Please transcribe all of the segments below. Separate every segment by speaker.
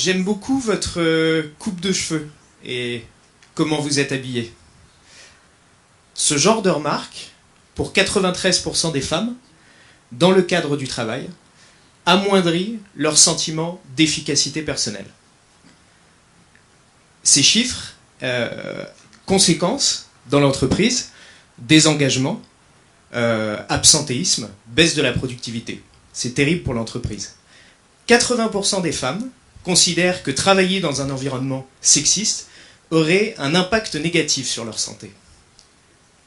Speaker 1: J'aime beaucoup votre coupe de cheveux et comment vous êtes habillé. Ce genre de remarque, pour 93% des femmes, dans le cadre du travail, amoindrit leur sentiment d'efficacité personnelle. Ces chiffres, conséquences dans l'entreprise, désengagement, absentéisme, baisse de la productivité. C'est terrible pour l'entreprise. 80% des femmes considèrent que travailler dans un environnement sexiste aurait un impact négatif sur leur santé.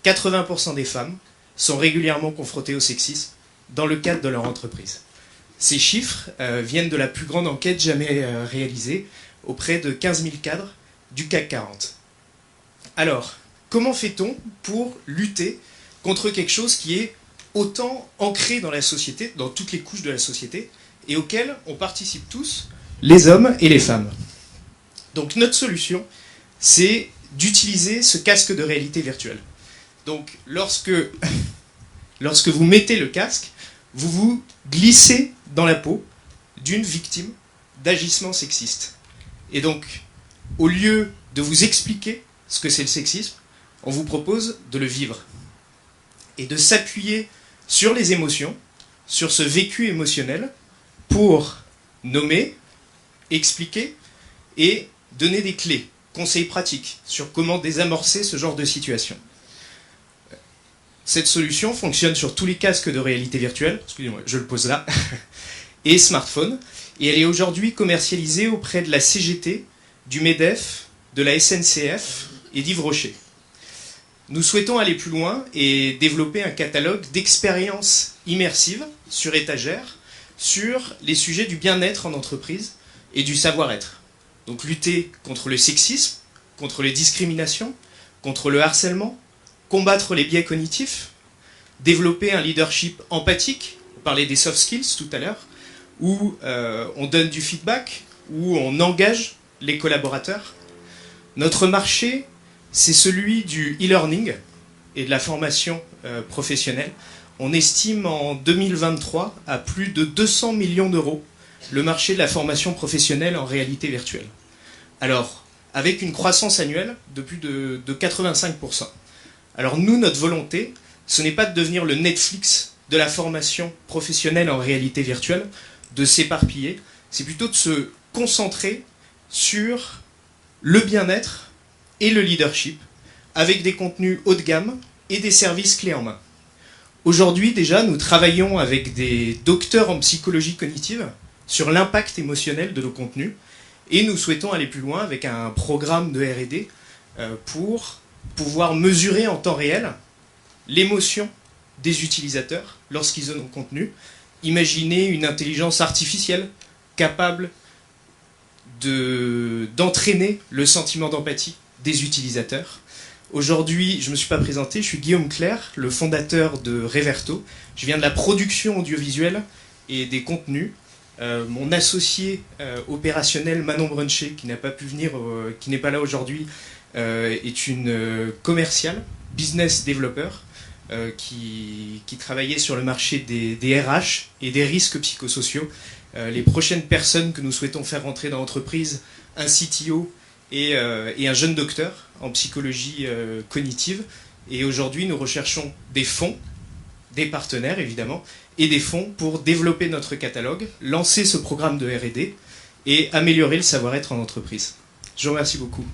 Speaker 1: 80% des femmes sont régulièrement confrontées au sexisme dans le cadre de leur entreprise. Ces chiffres viennent de la plus grande enquête jamais réalisée auprès de 15 000 cadres du CAC 40. Alors, comment fait-on pour lutter contre quelque chose qui est autant ancré dans la société, dans toutes les couches de la société, et auquel on participe tous, les hommes et les femmes? Donc notre solution, c'est d'utiliser ce casque de réalité virtuelle. Donc lorsque vous mettez le casque, vous vous glissez dans la peau d'une victime d'agissement sexiste. Et donc, au lieu de vous expliquer ce que c'est le sexisme, on vous propose de le vivre et de s'appuyer sur les émotions, sur ce vécu émotionnel, pour nommer, expliquer et donner des clés, conseils pratiques sur comment désamorcer ce genre de situation. Cette solution fonctionne sur tous les casques de réalité virtuelle, excusez-moi, je le pose là, et smartphones, et elle est aujourd'hui commercialisée auprès de la CGT, du MEDEF, de la SNCF et d'Yves Rocher. Nous souhaitons aller plus loin et développer un catalogue d'expériences immersives sur étagère sur les sujets du bien-être en entreprise et du savoir-être. Donc lutter contre le sexisme, contre les discriminations, contre le harcèlement, combattre les biais cognitifs, développer un leadership empathique, on parlait des soft skills tout à l'heure, où on donne du feedback, où on engage les collaborateurs. Notre marché, c'est celui du e-learning et de la formation professionnelle. On estime en 2023 à plus de 200 millions d'euros le marché de la formation professionnelle en réalité virtuelle. Alors, avec une croissance annuelle de plus de 85%. Alors nous, notre volonté, ce n'est pas de devenir le Netflix de la formation professionnelle en réalité virtuelle, de s'éparpiller, c'est plutôt de se concentrer sur le bien-être et le leadership, avec des contenus haut de gamme et des services clés en main. Aujourd'hui, déjà, nous travaillons avec des docteurs en psychologie cognitive sur l'impact émotionnel de nos contenus, et nous souhaitons aller plus loin avec un programme de R&D pour pouvoir mesurer en temps réel l'émotion des utilisateurs lorsqu'ils ont nos contenus. Imaginez une intelligence artificielle capable d'entraîner le sentiment d'empathie des utilisateurs. Aujourd'hui, je ne me suis pas présenté, je suis Guillaume Clerc, le fondateur de Reverto. Je viens de la production audiovisuelle et des contenus. Mon associé opérationnel, Manon Brunchet, qui n'a pas pu venir, qui n'est pas là aujourd'hui, est une commerciale, business developer, qui travaillait sur le marché des RH et des risques psychosociaux. Les prochaines personnes que nous souhaitons faire rentrer dans l'entreprise, un CTO et un jeune docteur en psychologie cognitive. Et aujourd'hui, nous recherchons des fonds, des partenaires évidemment, et des fonds pour développer notre catalogue, lancer ce programme de R&D et améliorer le savoir-être en entreprise. Je vous remercie beaucoup.